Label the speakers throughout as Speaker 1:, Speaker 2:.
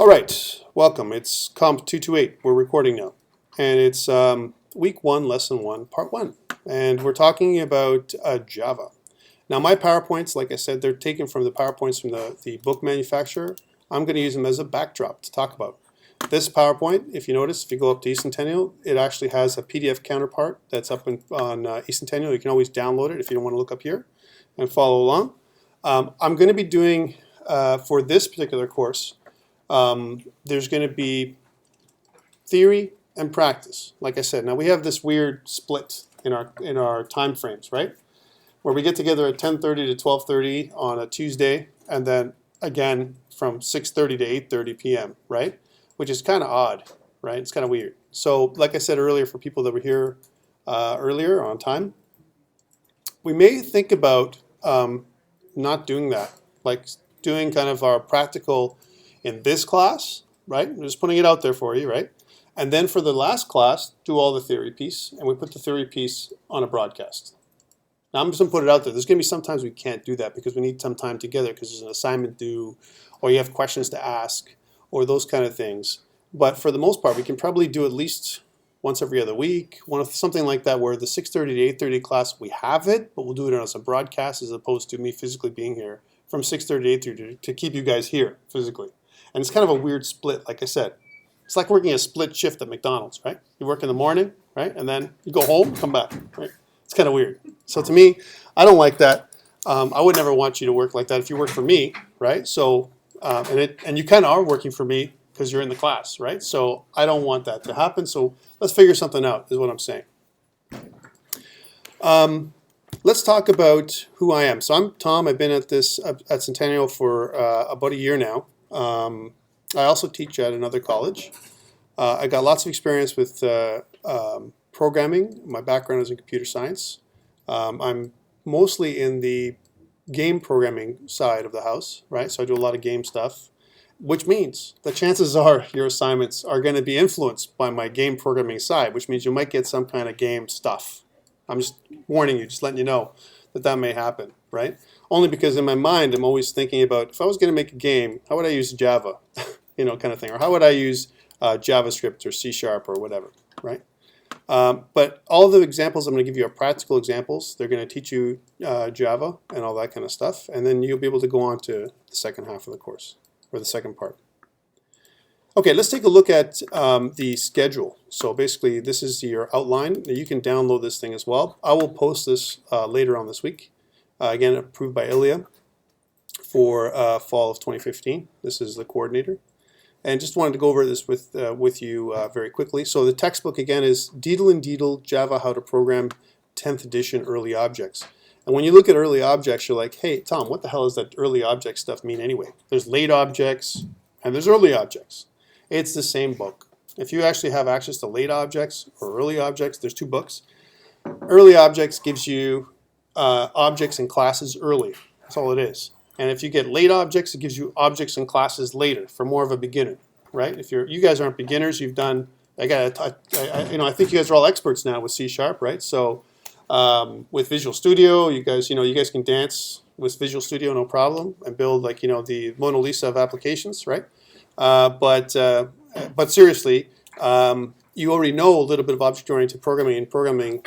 Speaker 1: All right, welcome. It's COMP228. We're recording now. And it's week 1, lesson 1, part 1. And we're talking about Java. Now my PowerPoints, like I said, they're taken from the PowerPoints from the book manufacturer. I'm going to use them as a backdrop to talk about. This PowerPoint, if you notice, if you go up to eCentennial, it actually has a PDF counterpart that's up on eCentennial. You can always download it if you don't want to look up here and follow along. I'm going to be doing, for this particular course, there's going to be theory and practice. Like I said, now we have this weird split in our time frames, right? Where we get together at 10:30 to 12:30 on a Tuesday, and then again from 6:30 to 8:30 p.m., right? Which is kind of odd, right? It's kind of weird. So, like I said earlier, for people that were here earlier on time, we may think about not doing that, like doing kind of our practical in this class, right? I'm just putting it out there for you, right? And then for the last class, do all the theory piece, and we put the theory piece on a broadcast. Now I'm just going to put it out there. There's going to be sometimes we can't do that because we need some time together because there's an assignment due, or you have questions to ask, or those kind of things. But for the most part, we can probably do at least once every other week, something like that, where the 6:30 to 8:30 class, we have it, but we'll do it on some broadcast as opposed to me physically being here from 6:30 to 8:30 to keep you guys here physically. And it's kind of a weird split, like I said. It's like working a split shift at McDonald's, right? You work in the morning, right? And then you go home, come back, right? It's kind of weird. So to me, I don't like that. I would never want you to work like that if you work for me, right? So, and you kind of are working for me because you're in the class, right? So I don't want that to happen. So let's figure something out, is what I'm saying. Let's talk about who I am. So I'm Tom. I've been at Centennial for about a year now. I also teach at another college. I got lots of experience with programming. My background is in computer science. I'm mostly in the game programming side of the house, right? So I do a lot of game stuff, which means the chances are your assignments are going to be influenced by my game programming side, which means you might get some kind of game stuff. I'm just warning you, just letting you know that may happen, right? Only because in my mind, I'm always thinking about, if I was going to make a game, how would I use Java, kind of thing, or how would I use JavaScript or C# or whatever, right? But all the examples I'm going to give you are practical examples. They're going to teach you Java and all that kind of stuff, and then you'll be able to go on to the second half of the course, or the second part. Okay, let's take a look at the schedule. So basically, this is your outline. You can download this thing as well. I will post this later on this week. Again, approved by Ilya for fall of 2015. This is the coordinator. And just wanted to go over this with you very quickly. So the textbook, again, is Deedle and Deedle, Java How to Program 10th Edition Early Objects. And when you look at early objects, you're like, hey, Tom, what the hell does that early object stuff mean anyway? There's late objects, and there's early objects. It's the same book. If you actually have access to late objects or early objects, there's 2 books. Early objects gives you objects and classes early. That's all it is. And if you get late objects, it gives you objects and classes later for more of a beginner, right? If you guys aren't beginners, you've done. I think you guys are all experts now with C#, right? So with Visual Studio, you guys can dance with Visual Studio no problem and build the Mona Lisa of applications, right? But seriously, you already know a little bit of object-oriented programming and programming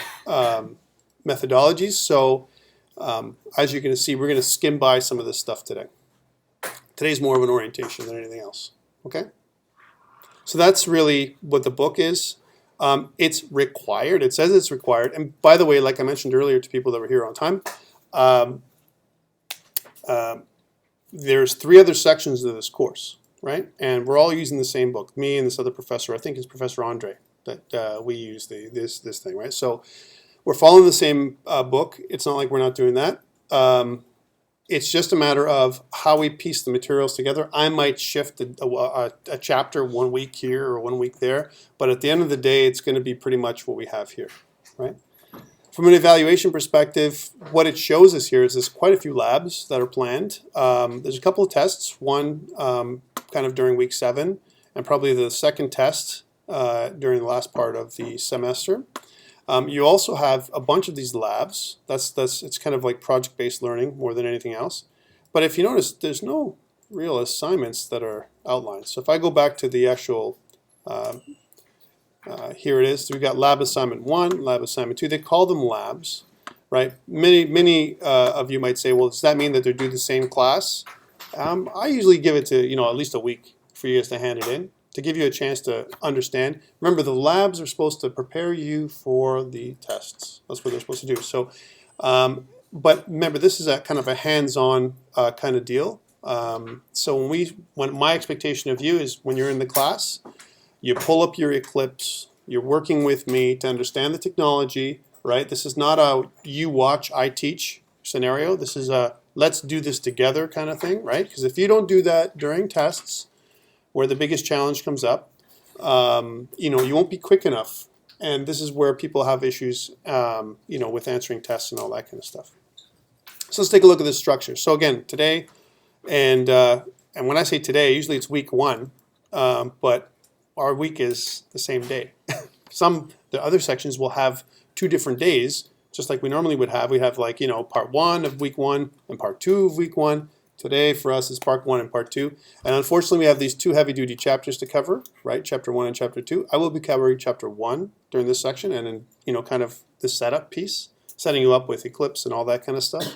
Speaker 1: methodologies. So as you're going to see, we're going to skim by some of this stuff today. Today's more of an orientation than anything else. Okay? So that's really what the book is. It's required. It says it's required. And by the way, like I mentioned earlier to people that were here on time, there's 3 other sections of this course, right? And we're all using the same book. Me and this other professor, I think it's Professor Andre, that we use this thing, right? So we're following the same book. It's not like we're not doing that. It's just a matter of how we piece the materials together. I might shift a chapter 1 week here or 1 week there, but at the end of the day, it's going to be pretty much what we have here, right? From an evaluation perspective, what it shows us here is there's quite a few labs that are planned. There's a couple of tests, one kind of during week 7, and probably the second test during the last part of the semester. You also have a bunch of these labs. It's kind of like project-based learning more than anything else. But if you notice, there's no real assignments that are outlined. So if I go back to the actual, here it is. So we've got lab assignment 1, lab assignment 2. They call them labs, right? Many of you might say, well, does that mean that they're due the same class? I usually give it to, at least a week for you guys to hand it in, to give you a chance to understand. Remember, the labs are supposed to prepare you for the tests. That's what they're supposed to do. So, but remember, this is a kind of a hands-on kind of deal. So when my expectation of you is when you're in the class, you pull up your Eclipse, you're working with me to understand the technology, right? This is not a you watch, I teach scenario. This is a let's do this together kind of thing, right? Because if you don't do that during tests, where the biggest challenge comes up, you won't be quick enough. And this is where people have issues, with answering tests and all that kind of stuff. So let's take a look at this structure. So again, today, and when I say today, usually it's week 1, but our week is the same day. The other sections will have 2 different days, just like we normally would have. We have part 1 of week 1 and part 2 of week 1. Today for us is part 1 and part 2. And unfortunately we have these 2 heavy-duty chapters to cover, right? Chapter 1 and chapter 2. I will be covering chapter 1 during this section and then, kind of the setup piece, setting you up with Eclipse and all that kind of stuff.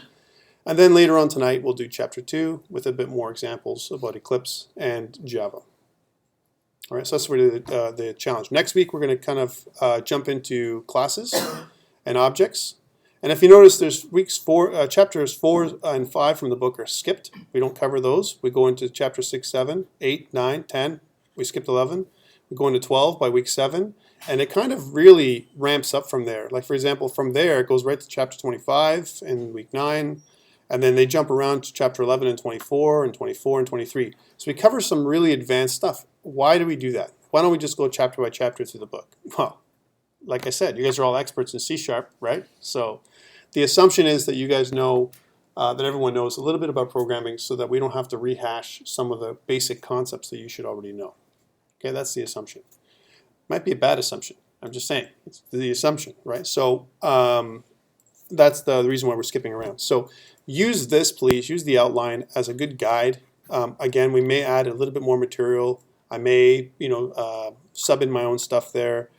Speaker 1: And then later on tonight we'll do chapter 2 with a bit more examples about Eclipse and Java. All right, so that's really the challenge. Next week, we're going to kind of jump into classes and objects. And if you notice, there's chapters 4 and 5 from the book are skipped. We don't cover those. We go into chapter 6, 7, 8, 9, 10. We skipped 11. We go into 12 by week 7. And it kind of really ramps up from there. Like, for example, from there, it goes right to chapter 25 in week 9. And then they jump around to chapter 11 and 24 and 24 and 23. So we cover some really advanced stuff. Why do we do that? Why don't we just go chapter by chapter through the book? Well, like I said, you guys are all experts in C#, right? So the assumption is that you guys know, that everyone knows a little bit about programming so that we don't have to rehash some of the basic concepts that you should already know. Okay, that's the assumption. Might be a bad assumption. I'm just saying. It's the assumption, right? So that's the reason why we're skipping around. So use this, please. Use the outline as a good guide. Again, we may add a little bit more material. I may, sub in my own stuff there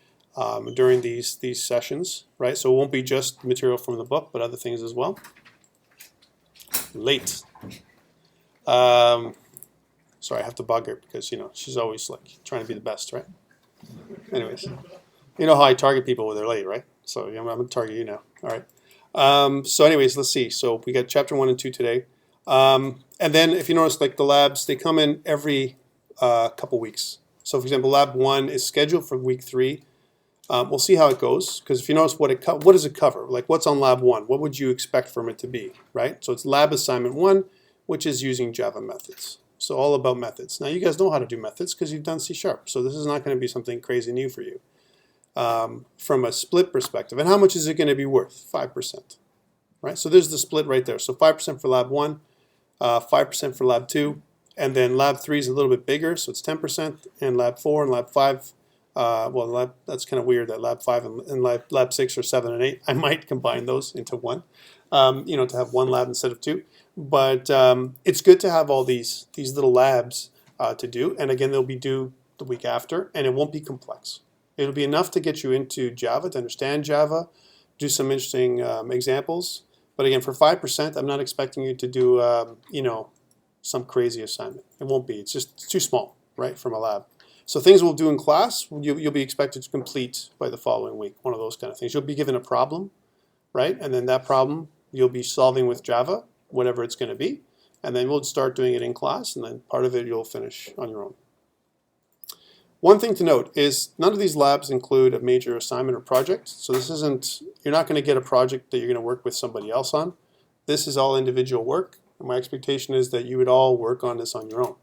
Speaker 1: during these sessions, right? So it won't be just material from the book, but other things as well. Late. Sorry, I have to bug her because, she's always like trying to be the best, right? Anyways, you know how I target people when they're late, right? So I'm going to target you now. All right. So anyways, let's see. So we got chapter 1 and 2 today. And then if you notice, like the labs, they come in every couple weeks. So for example, lab 1 is scheduled for week 3. We'll see how it goes, because if you notice what does it cover? Like what's on lab 1? What would you expect from it to be, right? So it's lab assignment 1, which is using Java methods. So all about methods. Now you guys know how to do methods because you've done C#. So this is not going to be something crazy new for you. From a split perspective. And how much is it going to be worth? 5%. Right? So there's the split right there. So 5% for lab 1, 5% for lab 2, and then lab 3 is a little bit bigger, so it's 10%, and lab 4 and lab 5, that's kind of weird that lab 5 and lab 6 or 7 and 8, I might combine those into one, to have one lab instead of 2. But it's good to have all these little labs to do, and again, they'll be due the week after, and it won't be complex. It'll be enough to get you into Java, to understand Java, do some interesting examples. But again, for 5%, I'm not expecting you to do, some crazy assignment. It won't be. It's too small, right, from a lab. So things we'll do in class, you'll be expected to complete by the following week, one of those kind of things. You'll be given a problem, right, and then that problem you'll be solving with Java, whatever it's going to be, and then we'll start doing it in class, and then part of it you'll finish on your own. One thing to note is none of these labs include a major assignment or project. So this isn't, you're not going to get a project that you're going to work with somebody else on. This is all individual work. And my expectation is that you would all work on this on your own,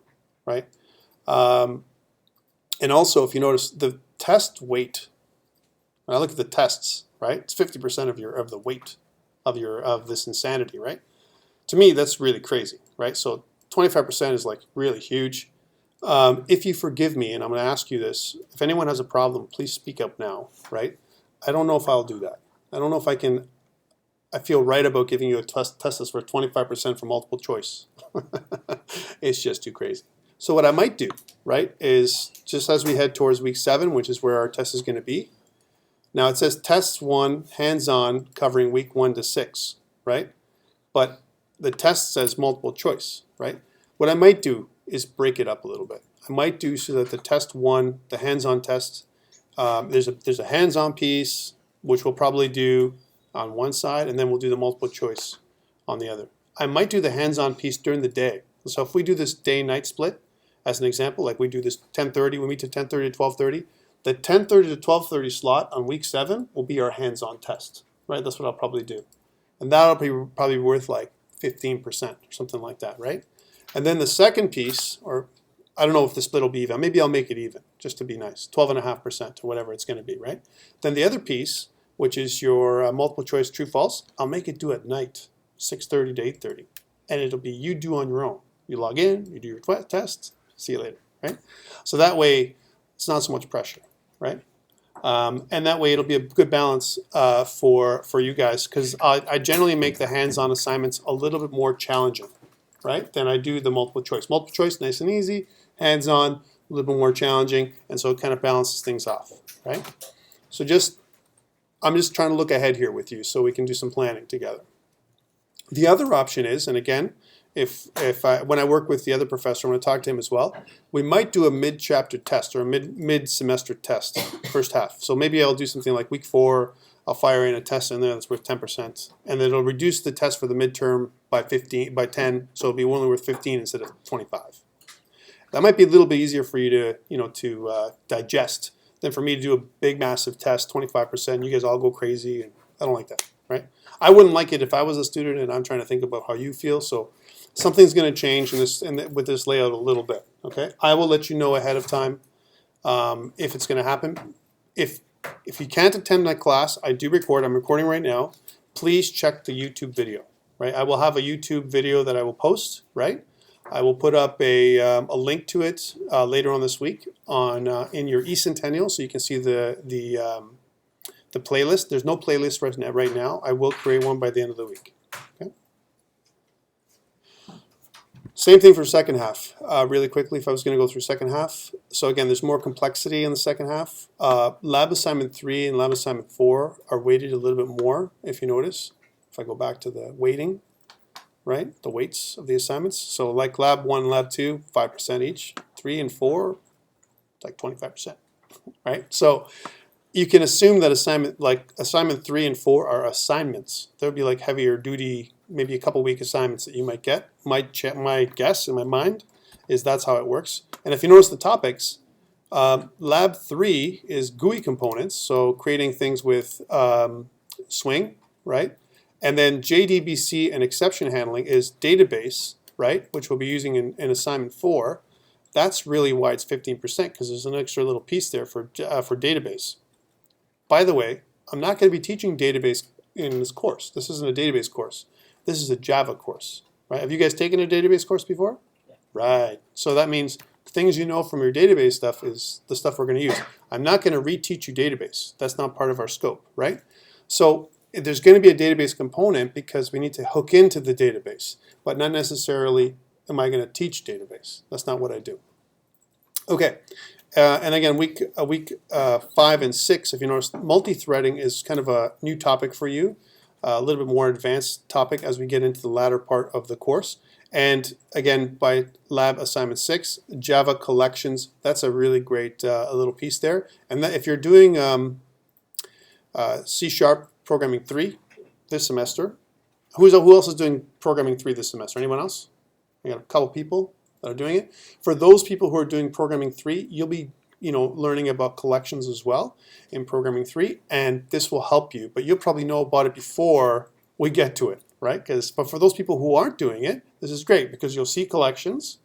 Speaker 1: right? And also, if you notice the test weight, when I look at the tests, right, it's 50% of the weight of this insanity, right? To me, that's really crazy, right? So 25% is like really huge. If you forgive me, and I'm going to ask you this, if anyone has a problem, please speak up now, right? I don't know if I'll do that. I don't know if I can I feel right about giving you a test that's worth 25% for multiple choice. It's just too crazy. So what I might do, right, is just as we head towards week 7, which is where our test is going to be. Now it says test 1, hands-on, covering week 1 to 6, right? But the test says multiple choice, right? What I might do is break it up a little bit. I might do so that the test 1, the hands-on test, there's a hands-on piece, which we'll probably do on one side, and then we'll do the multiple choice on the other. I might do the hands-on piece during the day. So if we do this day-night split, as an example, like we do this 10:30, we meet to 10:30 to 12:30, the 10:30 to 12:30 slot on week 7 will be our hands-on test, right? That's what I'll probably do. And that'll be probably worth like 15% or something like that, right? And then the second piece, or I don't know if the split will be even. Maybe I'll make it even, just to be nice, 12.5% or whatever it's going to be, right? Then the other piece, which is your multiple choice true-false, I'll make it do at night, 6:30 to 8:30. And it'll be you do on your own. You log in, you do your tests, see you later, right? So that way, it's not so much pressure, right? And that way it'll be a good balance for you guys, because I generally make the hands-on assignments a little bit more challenging, right, than I do the multiple choice. Multiple choice, nice and easy. Hands-on, a little bit more challenging, and so it kind of balances things off, right? So I'm just trying to look ahead here with you so we can do some planning together. The other option is, and again, when I work with the other professor, I'm going to talk to him as well, we might do a mid-chapter test or a mid-semester test, first half. So maybe I'll do something like week 4, I'll fire in a test in there that's worth 10%, and then it'll reduce the test for the midterm by 10, so it'll be only worth 15 instead of 25. That might be a little bit easier for you to digest than for me to do a big, massive test, 25%. You guys all go crazy, and I don't like that, right? I wouldn't like it if I was a student and I'm trying to think about how you feel. So something's going to change with this layout a little bit. Okay, I will let you know ahead of time if it's going to happen. If you can't attend my class, I do record. I'm recording right now. Please check the YouTube video. Right, I will have a YouTube video that I will post. Right. I will put up a link to it later on this week in your eCentennial, so you can see the playlist. There's no playlist right now. I will create one by the end of the week. Okay. Same thing for second half. Really quickly, if I was going to go through second half. So again, there's more complexity in the second half. Lab assignment 3 and lab assignment 4 are weighted a little bit more, if you notice. If I go back to the weighting. Right, the weights of the assignments. So like lab 1 and lab 2, 5% each. 3 and 4, like 25%. Right, so you can assume that assignment 3 and 4 are assignments. There'll be like heavier duty, maybe a couple week assignments that you might get. My guess in my mind is that's how it works. And if you notice the topics, lab 3 is GUI components, so creating things with swing, right? And then JDBC and exception handling is database, right, which we'll be using in assignment 4. That's really why it's 15%, because there's an extra little piece there for database. By the way, I'm not going to be teaching database in this course. This isn't a database course. This is a Java course, right? Have you guys taken a database course before? Yeah. Right. So that means the things you know from your database stuff is the stuff we're going to use. I'm not going to reteach you database. That's not part of our scope, right? So there's going to be a database component because we need to hook into the database, but not necessarily am I going to teach database. That's not what I do. Okay, and again, week 5 and 6, if you notice, multi-threading is kind of a new topic for you, a little bit more advanced topic as we get into the latter part of the course. And again, by lab assignment 6, Java collections, that's a really great little piece there. And that if you're doing C# Programming 3 this semester. Who else is doing Programming 3 this semester? Anyone else? I got a couple people that are doing it. For those people who are doing Programming 3, you'll be learning about collections as well in Programming 3, and this will help you. But you'll probably know about it before we get to it, right? But for those people who aren't doing it, this is great because you'll see collections,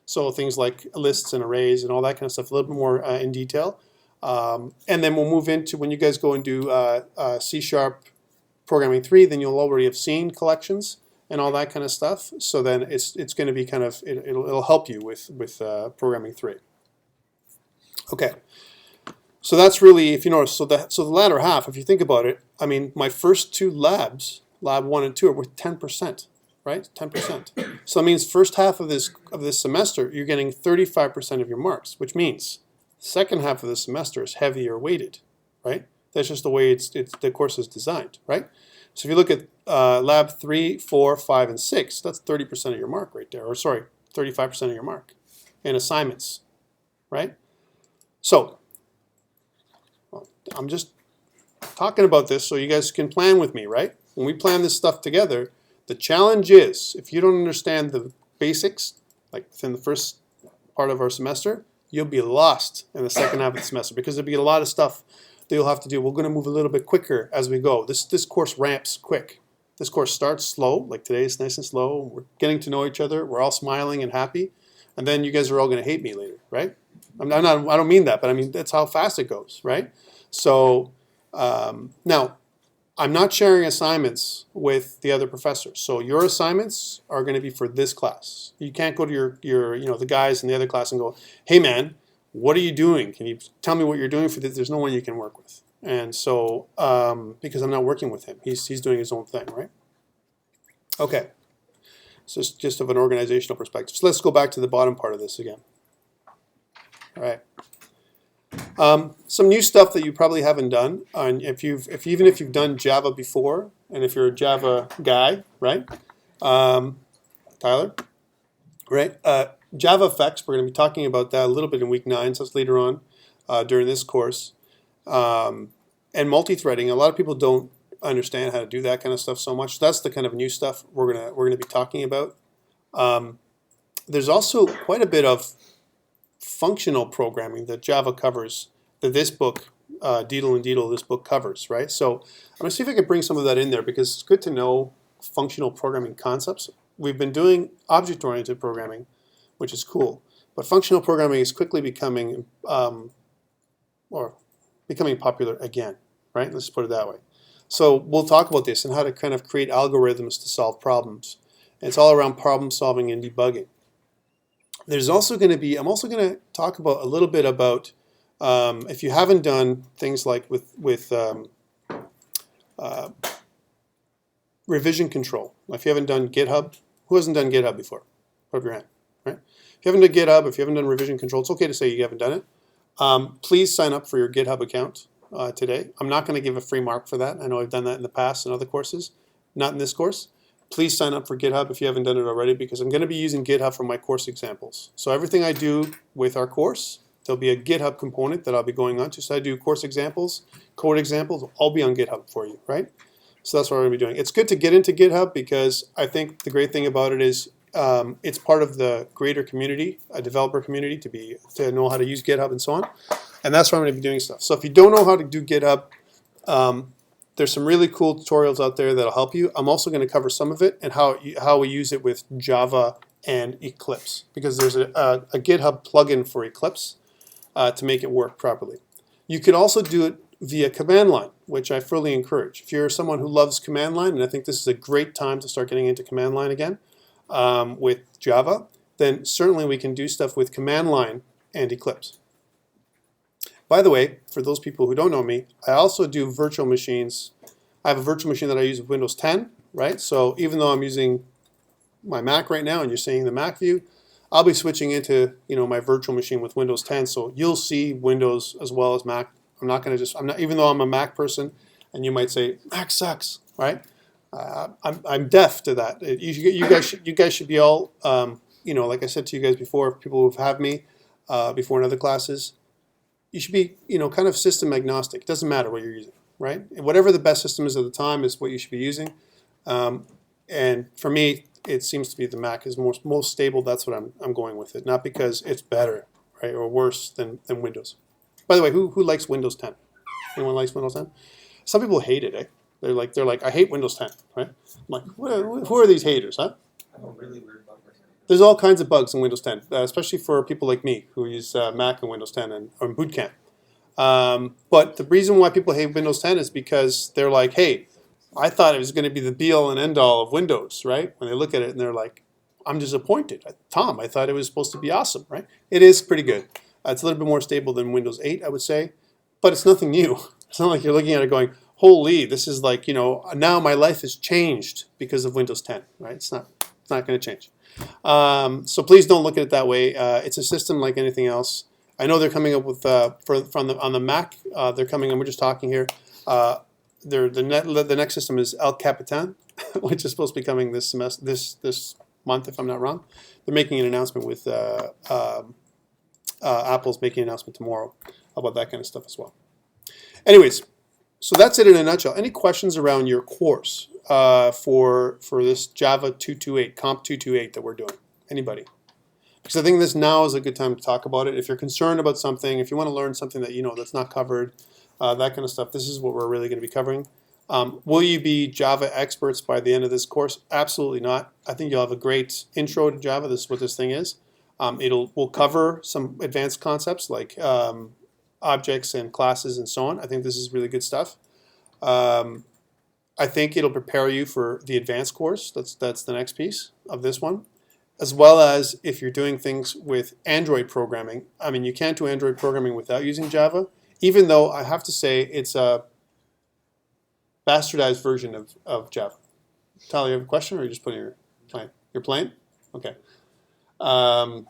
Speaker 1: so things like lists and arrays and all that kind of stuff a little bit more in detail. And then we'll move into when you guys go and do C# Programming 3, then you'll already have seen collections and all that kind of stuff. So then it's going to be kind of it'll help you with Programming 3. Okay, so that's really, if you notice, so the latter half, if you think about it, I mean, my first 2 labs, lab 1 and 2 are worth 10%, right? 10%. So that means first half of this semester, you're getting 35% of your marks, which means second half of the semester is heavier weighted, right? That's just the way the course is designed, right? So if you look at lab 3, 4, 5, and 6, that's 30% of your mark right there, or sorry, 35% of your mark in assignments, right? So I'm just talking about this so you guys can plan with me, right? When we plan this stuff together, the challenge is, if you don't understand the basics, like within the first part of our semester, you'll be lost in the second half of the semester because there'll be a lot of stuff that you'll have to do. We're going to move a little bit quicker as we go. This course ramps quick. This course starts slow, like today is nice and slow. We're getting to know each other. We're all smiling and happy. And then you guys are all going to hate me later, right? I don't mean that, but I mean that's how fast it goes, right? So now, I'm not sharing assignments with the other professors. So your assignments are going to be for this class. You can't go to your the guys in the other class and go, hey man, what are you doing? Can you tell me what you're doing for this? There's no one you can work with. And so, because I'm not working with him, he's doing his own thing, right? Okay. So it's just of an organizational perspective. So let's go back to the bottom part of this again. All right. Some new stuff that you probably haven't done, and even if you've done Java before, and if you're a Java guy, right? Tyler, right? Java effects. We're going to be talking about that a little bit in week 9, so that's later on during this course. And multi-threading. A lot of people don't understand how to do that kind of stuff so much. That's the kind of new stuff we're gonna be talking about. There's also quite a bit of functional programming that Java covers, that this book, Deedle and Deedle, this book covers, right? So I'm going to see if I can bring some of that in there because it's good to know functional programming concepts. We've been doing object-oriented programming, which is cool, but functional programming is quickly becoming popular again, right? Let's put it that way. So we'll talk about this and how to kind of create algorithms to solve problems. And it's all around problem solving and debugging. There's also going to be, I'm also going to talk about a little bit about if you haven't done things like with revision control. If you haven't done GitHub, who hasn't done GitHub before? Put up your hand, right? If you haven't done GitHub, if you haven't done revision control, it's okay to say you haven't done it. Please sign up for your GitHub account today. I'm not going to give a free mark for that. I know I've done that in the past in other courses, not in this course. Please sign up for GitHub if you haven't done it already because I'm going to be using GitHub for my course examples. So everything I do with our course, there'll be a GitHub component that I'll be going on to. So I do course examples, code examples, all be on GitHub for you, right? So that's what we're going to be doing. It's good to get into GitHub because I think the great thing about it is it's part of the greater community, a developer community, to know how to use GitHub and so on. And that's where I'm going to be doing stuff. So if you don't know how to do GitHub, there's some really cool tutorials out there that'll help you. I'm also going to cover some of it and how we use it with Java and Eclipse because there's a GitHub plugin for Eclipse to make it work properly. You could also do it via command line, which I fully encourage. If you're someone who loves command line, and I think this is a great time to start getting into command line again with Java, then certainly we can do stuff with command line and Eclipse. By the way, for those people who don't know me, I also do virtual machines. I have a virtual machine that I use with Windows 10, right? So even though I'm using my Mac right now and you're seeing the Mac view, I'll be switching into my virtual machine with Windows 10. So you'll see Windows as well as Mac. Even though I'm a Mac person, and you might say Mac sucks, right? I'm deaf to that. You guys should be all, like I said to you guys before, people who've had me before in other classes. You should be, kind of system agnostic. It doesn't matter what you're using, right? Whatever the best system is at the time is what you should be using. And for me, it seems to be the Mac is most stable. That's what I'm going with it, not because it's better, right, or worse than Windows. By the way, who likes Windows 10? Anyone likes Windows 10? Some people hate it. Eh? They're like, I hate Windows 10, right? I'm like, who are these haters, huh?
Speaker 2: I'm a really weird bug.
Speaker 1: There's all kinds of bugs in Windows 10, especially for people like me who use Mac and Windows 10 or Boot Camp. But the reason why people hate Windows 10 is because they're like, hey, I thought it was going to be the be-all and end-all of Windows, right? When they look at it and they're like, I'm disappointed. Tom, I thought it was supposed to be awesome, right? It is pretty good. It's a little bit more stable than Windows 8, I would say, but it's nothing new. It's not like you're looking at it going, holy, this is like, you know, now my life has changed because of Windows 10, right? It's not going to change. So please don't look at it that way. It's a system like anything else. I know they're coming up with on the Mac. They're coming, and we're just talking here. The next system is El Capitan, which is supposed to be coming this semester, this month, if I'm not wrong. They're making an announcement with Apple's making an announcement tomorrow about that kind of stuff as well. Anyways, so that's it in a nutshell. Any questions around your course for this Java 228, COMP228 that we're doing? Anybody? Because I think this now is a good time to talk about it. If you're concerned about something, if you want to learn something that you know that's not covered, that kind of stuff, this is what we're really going to be covering. Will you be Java experts by the end of this course? Absolutely not. I think you'll have a great intro to Java. This is what this thing is. We'll cover some advanced concepts like objects and classes and so on. I think this is really good stuff. I think it'll prepare you for the advanced course. That's the next piece of this one. As well as if you're doing things with Android programming. I mean, you can't do Android programming without using Java, even though I have to say it's a bastardized version of Java. Tyler, you have a question, or are you just putting your plan? You're playing? Okay. So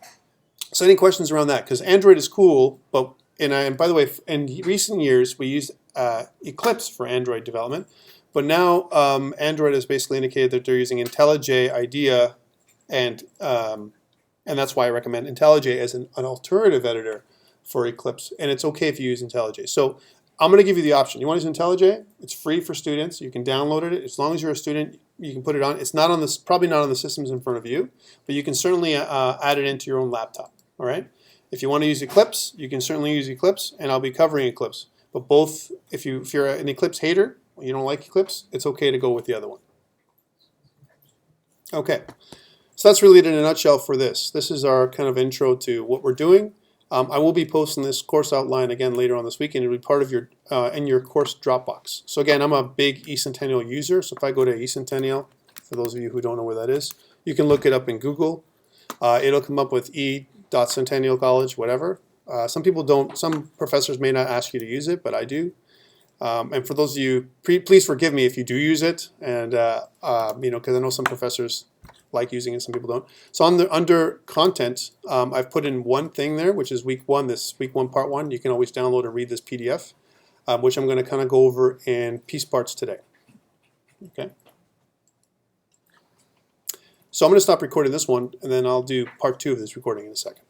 Speaker 1: any questions around that? Because Android is cool, but and by the way, in recent years we used Eclipse for Android development, but now Android has basically indicated that they're using IntelliJ IDEA, and that's why I recommend IntelliJ as an alternative editor for Eclipse, and it's okay if you use IntelliJ. So I'm going to give you the option. You want to use IntelliJ? It's free for students. You can download it. As long as you're a student, you can put it on. It's not on this, probably not on the systems in front of you, but you can certainly add it into your own laptop. All right. If you want to use Eclipse, you can certainly use Eclipse, and I'll be covering Eclipse. But both, if you're an Eclipse hater, you don't like Eclipse, it's okay to go with the other one. Okay. So that's really it in a nutshell for this. This is our kind of intro to what we're doing. I will be posting this course outline again later on this week, and it'll be part of your in your course Dropbox. So again, I'm a big eCentennial user, so if I go to eCentennial, for those of you who don't know where that is, you can look it up in Google. It'll come up with e.Centennial College, whatever. Some people don't, some professors may not ask you to use it, but I do. And for those of you, please forgive me if you do use it, and you know, because I know some professors like using it, some people don't. So under content, I've put in one thing there, which is week one, this week one part one. You can always download and read this PDF, which I'm going to kind of go over in piece parts today. Okay. So I'm going to stop recording this one, and then I'll do part two of this recording in a second.